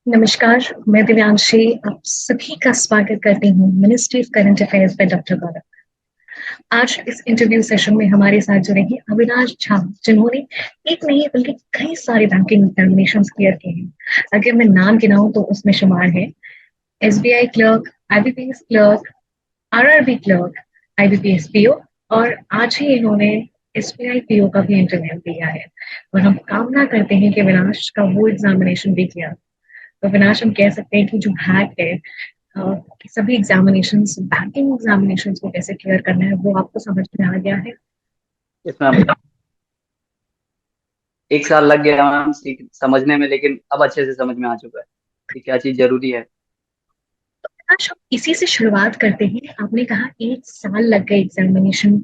नमस्कार, मैं दिव्यांशी आप सभी का स्वागत करती हूँ ministry of current affairs by doctor Gaurav. आज इस इंटरव्यू सेशन में हमारे साथ जुड़ेंगे अविनाश झा, जिन्होंने एक नहीं बल्कि कई सारे बैंकिंग एग्जामिनेशंस क्लियर किए हैं। अगर मैं नाम गिनाऊं तो उसमें शुमार है SBI clerk, IBPS clerk, RRB clerk, IBPS PO और आज ही इन्होंने एसबीआई पीओ का भी इंटरव्यू दिया है। और हम कामना करते हैं कि अविनाश का वो एग्जामिनेशन भी किया। तो अविनाश, हम कह सकते हैं कि जो हैक है कि सभी एग्जामिनेशंस, बैंकिंग एग्जामिनेशंस को कैसे क्लियर करना है, वो आपको समझ में आ गया है। इसमें 1 साल लग गया मैम सीख समझने में, लेकिन अब अच्छे से समझ में आ चुका है कि क्या चीज जरूरी है। अविनाश, हम इसी से शुरुआत करते हैं। आपने कहा 1 साल लग गए एग्जामिनेशन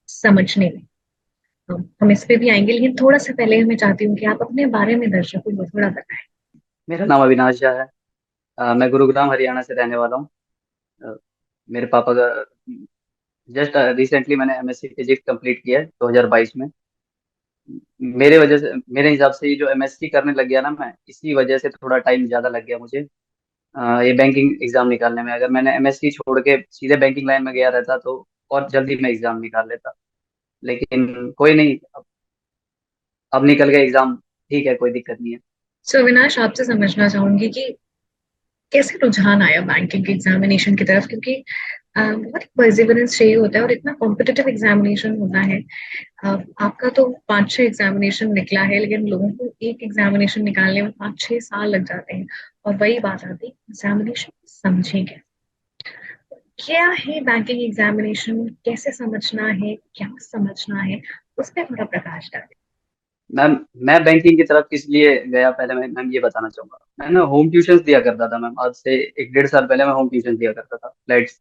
समझने में। हम इस पे भी आएंगे, लेकिन थोड़ा सा पहले मैं चाहती हूँ कि आप अपने बारे में दर्शकों को थोड़ा बताएं। मेरा नाम अविनाश झा है। मैं गुरुग्राम हरियाणा से रहने वाला हूँ। अ, मेरे पापा का जस्ट रिसेंटली मैंने एमएससी फिजिक्स कंप्लीट किया है 2022 में। मेरे वजह से, मेरे हिसाब से ये जो एमएससी करने लग गया ना मैं, इसी वजह से थोड़ा टाइम ज्यादा लग गया मुझे ये बैंकिंग एग्जाम निकालने में। अगर मैंने एमएससी छोड़ के सीधे बैंकिंग लाइन में गया रहता तो और जल्दी मैं एग्जाम निकाल लेता। लेकिन कोई नहीं, अब निकल गया एग्जाम। ठीक है, कोई दिक्कत नहीं है। सो अविनाश, आपसे समझना चाहूंगी कि कैसे रुझान आया बैंकिंग एग्जामिनेशन की तरफ, क्योंकि बहुत परसिवरेंस चाहिए होता है और इतना कॉम्पिटिटिव एग्जामिनेशन होता है। आपका तो 5-6 एग्जामिनेशन निकला है, लेकिन लोगों को एक एग्जामिनेशन निकालने में 5-6 साल लग जाते हैं। और वही बात आती है, एग्जामिनेशन समझेंगे क्या है बैंकिंग एग्जामिनेशन, कैसे समझना है, क्या समझना है, उस पर थोड़ा प्रकाश डालें। मैम, मैं बैंकिंग की तरफ किस लिए गया, पहले मैं मैम ये बताना चाहूंगा। मैं ना होम ट्यूशन दिया करता था मैम। आज से 1 डेढ़ साल पहले मैं होम ट्यूशन दिया करता था। फ्लैट्स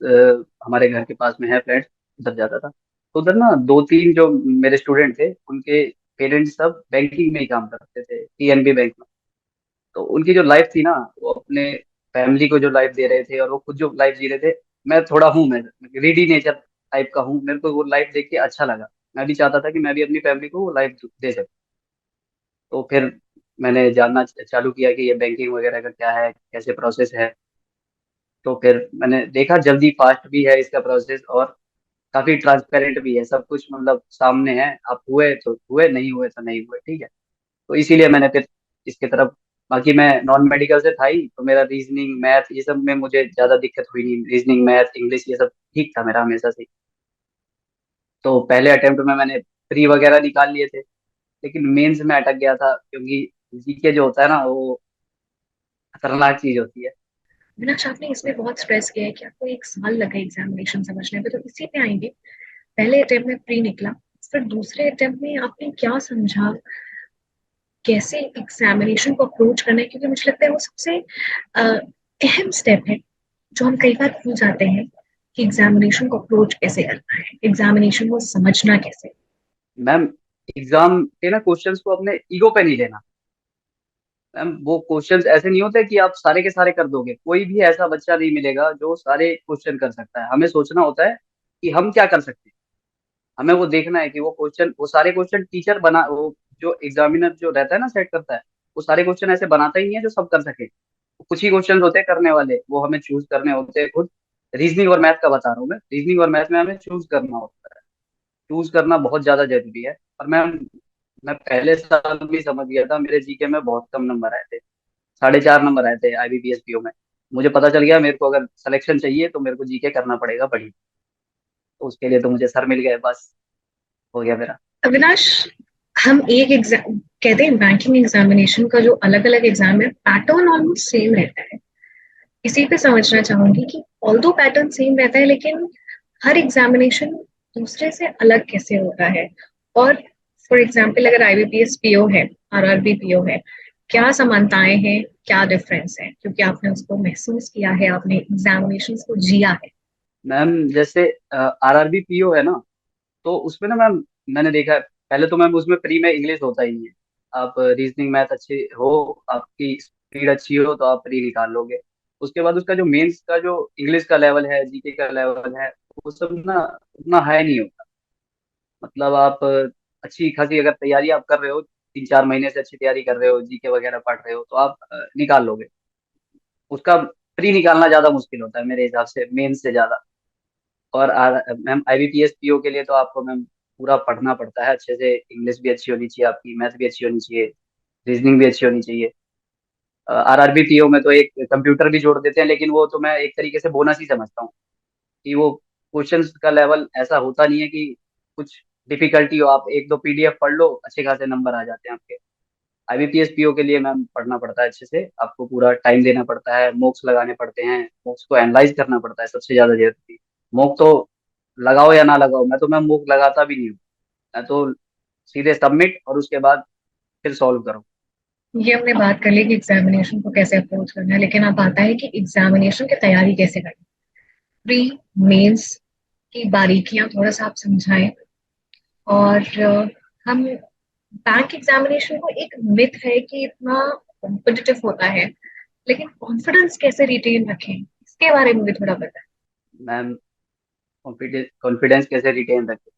हमारे घर के पास में है फ्लैट्स, उधर जाता था। तो उधर ना दो तीन जो मेरे स्टूडेंट थे, उनके पेरेंट्स सब बैंकिंग में ही काम करते थे, पीएनबी बैंक में। तो उनकी जो लाइफ थी ना, वो अपने फैमिली को जो लाइफ दे रहे थे और वो खुद जो लाइफ जी रहे थे। मैं थोड़ा हूँ, मैं रीडी नेचर टाइप का हूँ। मेरे को वो लाइफ देख के अच्छा लगा। मैं भी चाहता था कि मैं भी अपनी फैमिली को वो लाइफ दे सकूँ। तो फिर मैंने जानना चालू किया कि ये बैंकिंग वगैरह का क्या है, कैसे प्रोसेस है। तो फिर मैंने देखा जल्दी फास्ट भी है इसका प्रोसेस, और काफी ट्रांसपेरेंट भी है सब कुछ। मतलब सामने है, आप हुए तो हुए, नहीं हुए तो नहीं हुए, ठीक है। तो इसीलिए मैंने फिर इसके तरफ। बाकी मैं नॉन मेडिकल से था ही, तो मेरा रीजनिंग मैथ ये सब में मुझे ज्यादा दिक्कत हुई नहीं। रीजनिंग मैथ इंग्लिश ये सब ठीक था मेरा हमेशा से। तो पहले अटेम्प्ट में मैंने प्री वगैरह निकाल लिए थे, लेकिन मेंस में अटक गया था, क्योंकि जीके जो होता है ना, वो खतरनाक चीज होती है। अविनाश, आपने इसमें बहुत स्ट्रेस किया है कि आपको 1 साल लगा एग्जामिनेशन समझने में, तो इसी पे आएंगे। पहले अटेम्प्ट में प्री निकला, फिर दूसरे अटेम्प्ट में आपने क्या समझा, कैसे एग्जामिनेशन को अप्रोच करना है, क्योंकि मुझे लगता है वो सबसे अहम स्टेप है जो हम कई बार भूल जाते हैं कि एग्जामिनेशन को अप्रोच कैसे करना है, एग्जामिनेशन को समझना कैसे। मैम, एग्जाम के ना क्वेश्चंस को अपने ईगो पे नहीं लेना। मैम, वो क्वेश्चंस ऐसे नहीं होते कि आप सारे के सारे कर दोगे। कोई भी ऐसा बच्चा नहीं मिलेगा जो सारे क्वेश्चन कर सकता है। हमें सोचना होता है कि हम क्या कर सकते हैं। हमें वो देखना है कि वो क्वेश्चन, वो सारे क्वेश्चन टीचर बना, वो जो एग्जामिनर जो रहता है ना, सेट करता है, वो सारे क्वेश्चन ऐसे बनाता ही नहीं है जो सब कर सके। कुछ ही क्वेश्चन होते हैं करने वाले, वो हमें चूज करने होते हैं खुद। रीजनिंग और मैथ का बता रहा हूँ मैं। रीजनिंग और मैथ में हमें चूज करना होता है। चूज करना बहुत ज्यादा जरूरी है। और मैं पहले साल भी समझ गया था, मेरे जीके में बहुत कम नंबर आए थे। 4.5 नंबर आए थे आईबीपीएस पीओ में। मुझे पता चल गया मेरे को अगर सिलेक्शन चाहिए तो मेरे को जीके करना पड़ेगा बढ़िया। तो उसके लिए तो मुझे सर मिल गए, बस हो गया मेरा। अविनाश, हम एक एग्जाम कहते हैं, बैंकिंग एग्जामिनेशन का जो अलग अलग एग्जाम है, पैटर्न ऑलमोस्ट सेम रहता है। इसी पे समझना चाहूंगी कि ऑल्दो पैटर्न सेम रहता है, लेकिन हर एग्जामिनेशन दूसरे से अलग कैसे होता है। और फॉर एग्जाम्पल, अगर आईबीपीएस पीओ है, आरआरबी पीओ है, क्या समानताएं हैं, क्या डिफरेंस है, क्योंकि आपने उसको महसूस किया है, आपने एग्जामिनेशन को जिया है। मैम, जैसे आरआरबी पीओ है ना, तो उसमें ना मैम, मैंने देखा है। पहले तो मैम उसमें प्री में इंग्लिश होता ही नहीं है। आप रीजनिंग मैथ अच्छे हो, आपकी स्पीड अच्छी हो, तो आप प्री निकाल लोगे। उसके बाद उसका जो मेंस का जो इंग्लिश का लेवल है, जीके का लेवल है, वो सब ना उतना हाई नहीं होता। मतलब आप अच्छी खासी अगर तैयारी आप कर रहे हो, 3-4 महीने से अच्छी तैयारी कर रहे हो, जीके वगैरह पढ़ रहे हो, तो आप निकाल लोगे। उसका प्री निकालना ज्यादा मुश्किल होता है मेरे हिसाब से, मेन से ज्यादा। और मैम आईबीपीएस पीओ के लिए तो आपको मैम पूरा पढ़ना पड़ता है अच्छे से, इंग्लिश भी अच्छी होनी चाहिए आपकी, मैथ भी अच्छी होनी चाहिए, रीजनिंग भी अच्छी होनी चाहिए। आरआरबी पीओ में तो एक कंप्यूटर भी जोड़ देते हैं, लेकिन वो तो मैं एक तरीके से बोनस ही समझता हूँ कि वो क्वेश्चंस का लेवल ऐसा होता नहीं है कि कुछ डिफिकल्टी हो, आप एक दो पीडीएफ पढ़ लो अच्छे खासे नंबर आ जाते हैं आपके। आईबीपीएस पीओ के लिए मैम पढ़ना पड़ता है अच्छे से, आपको पूरा टाइम देना पड़ता है, मॉक्स लगाने पड़ते हैं, मॉक्स को एनालाइज करना पड़ता है सबसे ज्यादा जरूरी। मॉक तो लगाओ या ना लगाओ, मैं तो मैम मॉक लगाता भी नहीं हूँ। मैं तो सीधे सबमिट और उसके बाद फिर सॉल्व करो। ये हमने बात कर ली कि एग्जामिनेशन को कैसे अप्रोच करना है, लेकिन अब आता है कि एग्जामिनेशन की तैयारी कैसे करनी, प्री मेंस की बारीकियां थोड़ा सा आप समझाएं। और हम बैंक एग्जामिनेशन को, एक मिथ है कि इतना कॉम्पिटिटिव होता है, लेकिन कॉन्फिडेंस कैसे रिटेन रखें इसके बारे में भी थोड़ा बताएं। मैम कॉन्फिडेंस कैसे रिटेन रखें?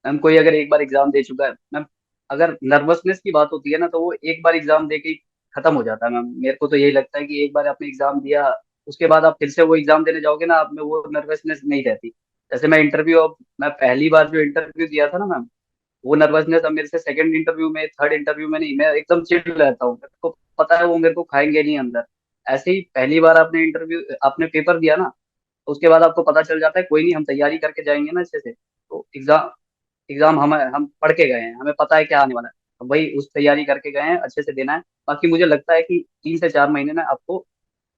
मैम कोई अगर एक बार एग्जाम दे चुका है मैम, अगर नर्वसनेस की बात होती है ना, तो वो एक बार एग्जाम दे के ही खत्म हो जाता है मैम। मेरे को तो यही लगता है कि एक बार आपने एग्जाम दिया, उसके बाद आप फिर से वो एग्जाम देने जाओगे ना, आप में वो नर्वसनेस नहीं रहती। जैसे मैं पहली बार जो इंटरव्यू दिया था ना मैम, वो नर्वसनेस अब मेरे से सेकंड इंटरव्यू में, थर्ड इंटरव्यू में नहीं, मैं एकदम चिल रहता हूँ, मेरे को पता है वो मेरे को खाएंगे नहीं अंदर। ऐसे ही पहली बार आपने पेपर दिया ना, तो उसके बाद आपको पता चल जाता है कोई नहीं, हम तैयारी करके जाएंगे ना अच्छे से, तो एग्जाम एग्जाम हम पढ़ के गए हैं, हमें पता है क्या आने वाला है, हम वही उस तैयारी करके गए हैं, अच्छे से देना है। बाकी मुझे लगता है कि 3 से 4 महीने में आपको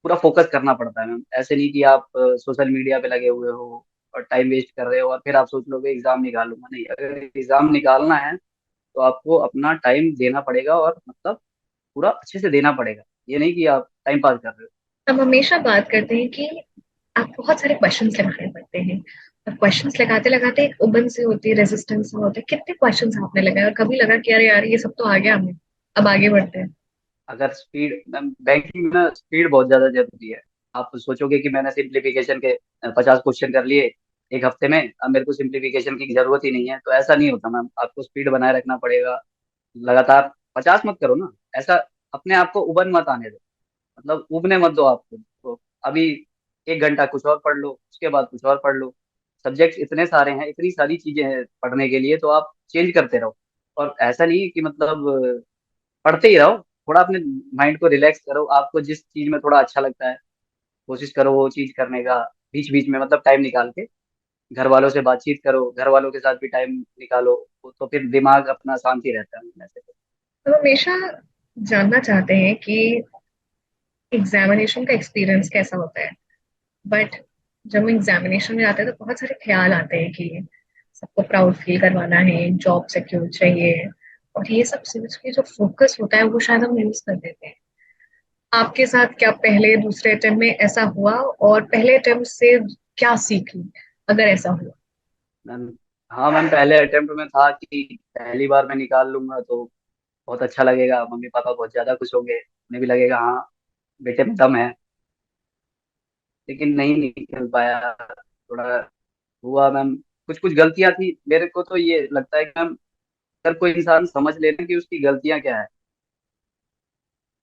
पूरा फोकस करना पड़ता है मैम। ऐसे नहीं कि आप सोशल मीडिया पे लगे हुए हो और टाइम वेस्ट कर रहे हो और फिर आप सोच लोगे एग्जाम निकालूंगा, नहीं, अगर एग्जाम निकालना है तो आपको अपना टाइम देना पड़ेगा, और मतलब पूरा अच्छे से देना पड़ेगा। ये नहीं कि आप टाइम पास कर रहे हो। हम हमेशा बात करते हैं कि आप बहुत सारे क्वेश्चंस लगाने पड़ते हैं, और क्वेश्चंस लगाते लगाते एक उबन सी होती है, रेजिस्टेंस सा होता है। कितने क्वेश्चंस आपने लगाए और कभी लगा कि अरे यार ये सब तो आ गया हमें, अब आगे बढ़ते हैं। अगर स्पीड, बैंकिंग में ना स्पीड बहुत ज्यादा जरूरी है। आप सोचोगे कि मैंने सिंप्लीफिकेशन के 50 क्वेश्चन कर लिए एक हफ्ते में, अब मेरे को सिंप्लीफिकेशन की जरूरत ही नहीं है, तो ऐसा नहीं होता मैम। आपको स्पीड बनाए रखना पड़ेगा लगातार। 50 मत करो ना, ऐसा अपने आप को उबन मत आने दो, मतलब उबने मत दो आपको। तो अभी 1 घंटा कुछ और पढ़ लो, उसके बाद कुछ और पढ़ लो। सब्जेक्ट इतने सारे हैं, इतनी सारी चीजें हैं पढ़ने के लिए, तो आप चेंज करते रहो। और ऐसा नहीं है कि मतलब पढ़ते ही रहो, थोड़ा अपने माइंड को रिलैक्स करो। आपको जिस चीज में थोड़ा अच्छा लगता है कोशिश करो वो चीज करने का, बीच बीच में मतलब टाइम निकाल के घर वालों से बातचीत करो, घर वालों के साथ भी टाइम निकालो, तो फिर दिमाग अपना शांति रहता है वैसे तो। तो हमेशा जानना चाहते हैं कि एग्जामिनेशन का एक्सपीरियंस कैसा होता है, बट जब हम एग्जामिनेशन में जाते हैं तो बहुत सारे ख्याल आते हैं कि सबको प्राउड फील करवाना है, जॉब सिक्योर चाहिए, और ये सब सोच के जो फोकस होता है वो शायद हम मिस कर देते हैं। आपके साथ क्या पहले दूसरे अटेम्प्ट में ऐसा हुआ, और पहले अटेम्प्ट से क्या सीख ली अगर ऐसा हुआ। मैम हाँ मैम, पहले अटेम्प्ट में था कि पहली बार मैं निकाल लूंगा तो बहुत अच्छा लगेगा, मम्मी पापा बहुत ज्यादा खुश होंगे, उन्हें भी लगेगा हाँ बेटे में दम है। लेकिन नहीं निकल पाया, थोड़ा हुआ मैम। कुछ कुछ गलतियां थी, मेरे को तो ये लगता है कि मैम अगर कोई इंसान समझ लेना कि उसकी गलतियां क्या है,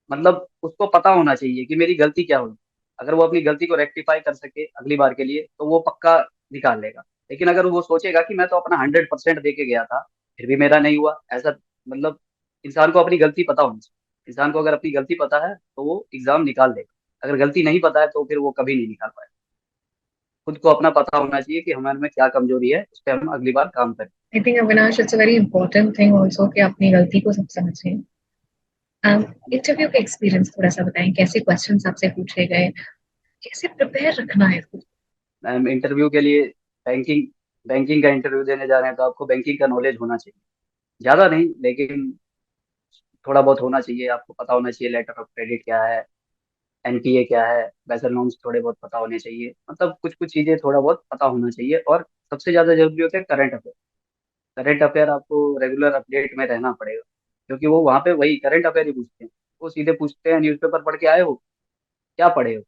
मतलब उसको पता होना चाहिए कि मेरी गलती क्या हुई। अगर वो अपनी गलती को रेक्टिफाई कर सके अगली बार के लिए, तो वो पक्का निकाल लेगा। लेकिन अगर वो सोचेगा कि मैं तो अपना 100% दे के गया था, फिर भी मेरा नहीं हुआ, ऐसा मतलब इंसान को अपनी गलती पता होनी चाहिए। इंसान को अगर अपनी गलती पता है तो वो एग्जाम निकाल देगा, अगर गलती नहीं पता है तो फिर वो कभी नहीं निकाल पाएगा। खुद को अपना पता होना चाहिए कि हमारे में क्या कमजोरी है, उस पर हम अगली बार काम करें। I think Avinash, it's a very important thing also कि अपनी गलती को सब समझें। इंटरव्यू का एक्सपीरियंस थोड़ा सा बताएं, कैसे क्वेश्चंस आपसे पूछे गए, कैसे प्रिपेयर रखना है खुद मैम इंटरव्यू के लिए, बैंकिंग बैंकिंग का इंटरव्यू देने जा रहे हैं तो आपको बैंकिंग का नॉलेज होना चाहिए। ज्यादा नहीं, लेकिन थोड़ा बहुत होना चाहिए। आपको पता होना चाहिए लेटर ऑफ क्रेडिट क्या है, एनपीए क्या है, बेसल नॉर्म्स थोड़े बहुत पता होने चाहिए, मतलब कुछ कुछ चीजें थोड़ा बहुत पता होना चाहिए। और सबसे ज्यादा जरूरी होता है करंट अफेयर। करंट अफेयर आपको रेगुलर अपडेट में रहना पड़ेगा, क्योंकि वो वहाँ पे वही करंट अफेयर ही पूछते हैं। वो सीधे पूछते हैं न्यूज़पेपर पढ़ के आए हो, क्या पढ़े हो।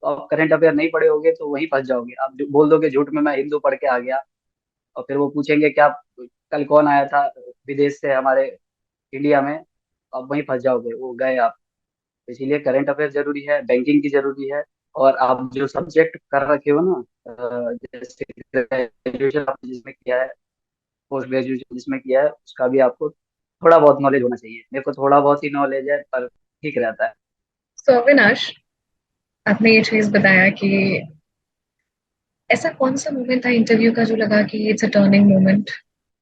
तो आप करंट अफेयर नहीं पढ़े होगे तो वहीं फंस जाओगे। आप बोल दोगे झूठ में मैं हिंदू पढ़ के आ गया, और फिर वो पूछेंगे क्या कल कौन आया था विदेश से हमारे इंडिया में, तो आप वहीं फंस जाओगे, वो गए आप। इसीलिए करंट अफेयर जरूरी है, बैंकिंग की जरूरी है। और आप जो सब्जेक्ट कर रखे हो ना, जैसे ग्रेजुएशन आपने जिसमें किया है, पोस्ट ग्रेजुएशन जिसमें किया है, उसका भी आपको थोड़ा बहुत नॉलेज होना चाहिए। मेरे को थोड़ा बहुत ही नॉलेज है, पर ठीक रहता है। सो अविनाश, आपने ये चीज बताया कि ऐसा कौन सा मोमेंट था इंटरव्यू का जो लगा कि it's a turning moment?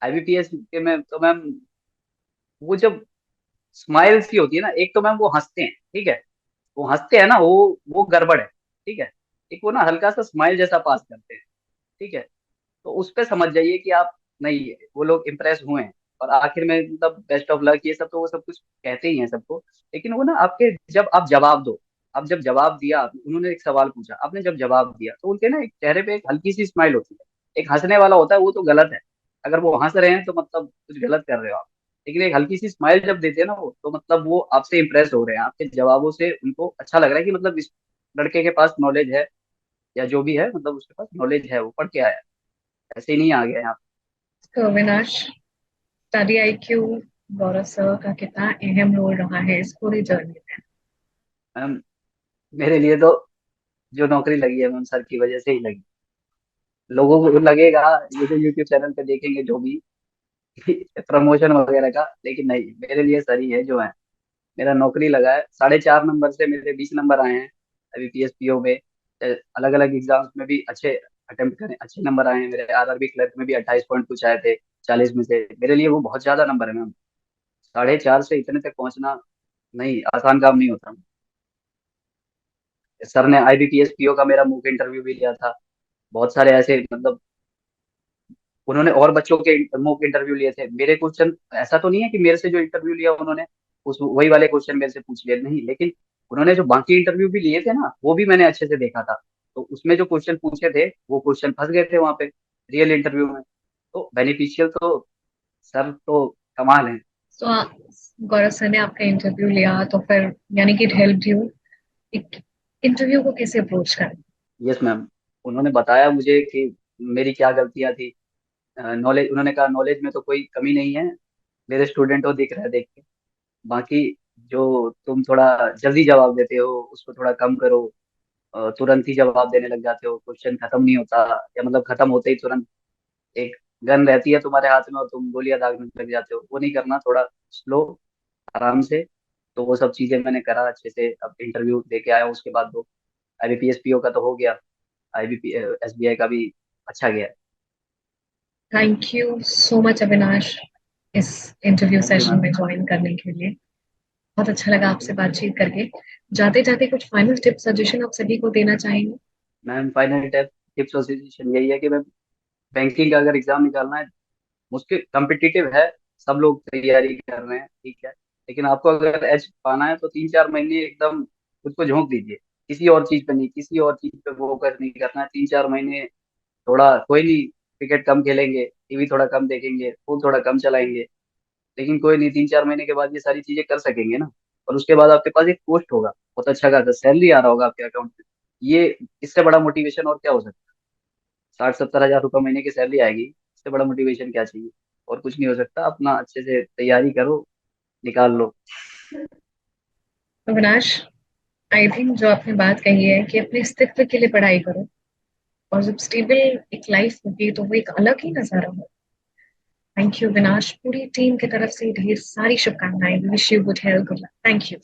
IBPS के में तो मैम, वो जब स्माइल सी होती है ना, एक तो मैम वो हंसते हैं, ठीक है, वो हंसते हैं ना, वो गड़बड़ है, ठीक है। एक वो ना हल्का सा स्माइल जैसा पास करते हैं, ठीक है। तो उस पे समझ जाइए कि आप, नहीं, वो लोग इम्प्रेस हुए हैं। और आखिर में मतलब बेस्ट ऑफ लक, ये सब तो वो सब कुछ कहते ही हैं सबको। लेकिन वो ना आपके, जब आप जवाब दो, आप जब जवाब दिया, उन्होंने एक सवाल पूछा, आपने जब जवाब दिया, तो उनके ना एक चेहरे पे एक हल्की सी स्माइल होती है। एक हंसने वाला होता है, वो तो गलत है। अगर वो हंस रहे हैं तो मतलब कुछ गलत कर रहे हो आप। लेकिन एक हल्की सी स्माइल जब देते हैं ना वो, तो मतलब वो आपसे इम्प्रेस हो रहे हैं, आपके जवाबों से उनको अच्छा लग रहा है कि मतलब इस लड़के के पास नॉलेज है, या जो भी है, मतलब उसके पास नॉलेज है, वो पढ़ के आया है, ऐसे ही नहीं आ गया यहाँ तो अविनाश, स्टडी आईक्यू गौरव सर का कितना अहम रोल रहा है इस पूरी जर्नी में? पे। मैम, मेरे लिए तो जो नौकरी लगी है मैम, सर की वजह से ही लगी। लोगों को लगेगा, ये जो यूट्यूब चैनल पे देखेंगे जो भी प्रमोशन वगैरह का, लेकिन नहीं, मेरे लिए सर ही है जो है। मेरा नौकरी लगा है, 4.5 नंबर से मेरे 20 नंबर आए हैं अभी पीएसपीओ में। अलग अलग एग्जाम्स में भी अच्छे अटेम्प्ट करें, अच्छे नंबर आए हैं मेरे। आरआरबी क्लर्क में भी 28 पॉइंट कुछ आए थे 40 में से। मेरे लिए वो बहुत ज्यादा नंबर है मैम। 4.5 से इतने तक पहुंचना नहीं, आसान काम नहीं होता। सर ने आईबीपीएस पीओ का मेरा मूक इंटरव्यू भी लिया था। बहुत सारे ऐसे मतलब, उन्होंने और बच्चों के मूक इंटरव्यू लिए थे। मेरे क्वेश्चन, ऐसा तो नहीं है कि मेरे से जो इंटरव्यू लिया उन्होंने उस वही वाले क्वेश्चन मेरे से पूछ लिए, नहीं। लेकिन उन्होंने जो बाकी इंटरव्यू भी लिए थे ना, वो भी मैंने अच्छे से देखा था। तो उसमें जो क्वेश्चन पूछे थे, वो क्वेश्चन फंस गए थे वहां पे रियल इंटरव्यू में। तो बेनिफिशियल तो, सर तो कमाल है। सो गौरव सर ने आपका इंटरव्यू लिया तो फिर यानी कि इट हेल्प यू एक इंटरव्यू को कैसे अप्रोच करें? यस मैम, उन्होंने बताया मुझे कि मेरी क्या गलतियां थी। नॉलेज, उन्होंने कहा नॉलेज में तो कोई कमी नहीं है, मेरे स्टूडेंट हो, दिख रहा है देख के। बाकी जो तुम थोड़ा जल्दी जवाब देते हो, उसको थोड़ा कम करो। तुरंत ही जवाब देने लग जाते हो, क्वेश्चन खत्म नहीं होता, या मतलब खत्म होते ही तुरंत एक गन रहती है तुम्हारे हाथ में और तुम गोलियां दागने लग जाते हो, वो नहीं करना, थोड़ा स्लो, आराम से। तो वो सब चीजें मैंने करा अच्छे से। अब इंटरव्यू दे के आया हूँ, उसके बाद वो आईबीपीएस पीओ का तो हो गया, आईबीपी एसबीआई का भी अच्छा गया। Thank you so much Avinash, इस interview thank you session ma'am. में ज्वाइन करने के लिए। बहुत अच्छा लगा थैंक आपसे यू बातचीत करके। जाते जाते कुछ फाइनल टिप सजेशन आप सभी को देना चाहेंगे? मैम। फाइनल टिप्स और सजेशन यही है कि मैम, बैंकिंग का अगर एग्जाम निकालना है, मुश्किल कॉम्पिटिटिव है, सब लोग तैयारी कर रहे हैं, ठीक है। लेकिन आपको अगर एज पाना है तो 3-4 महीने एकदम खुद को झोंक दीजिए। किसी और चीज पे नहीं, किसी और चीज पे फोकस नहीं करना है 3-4 महीने। थोड़ा कोई नहीं, क्रिकेट कम खेलेंगे, टीवी थोड़ा कम देखेंगे, फोन थोड़ा कम चलाएंगे, लेकिन कोई नहीं, 3-4 महीने के बाद ये सारी चीजें कर सकेंगे ना। और उसके बाद आपके पास एक पोस्ट होगा, बहुत अच्छा खासा सैलरी आ रहा होगा आपके अकाउंट में। ये, इससे बड़ा मोटिवेशन और क्या हो सकता है? 60-70 हज़ार रुपये महीने की सैलरी आएगी, इससे बड़ा मोटिवेशन क्या चाहिए? और कुछ नहीं हो सकता। अपना अच्छे से तैयारी करो, निकाल लो। अविनाश, आई थिंक जो आपने बात कही है कि अपने अस्तित्व के लिए पढ़ाई करो, और जब स्टेबल एक लाइफ होगी तो वो एक अलग ही नजारा हो। थैंक यू अविनाश, पूरी टीम की तरफ से ढेर सारी शुभकामनाएं। Wish you good health, good luck. Thank you.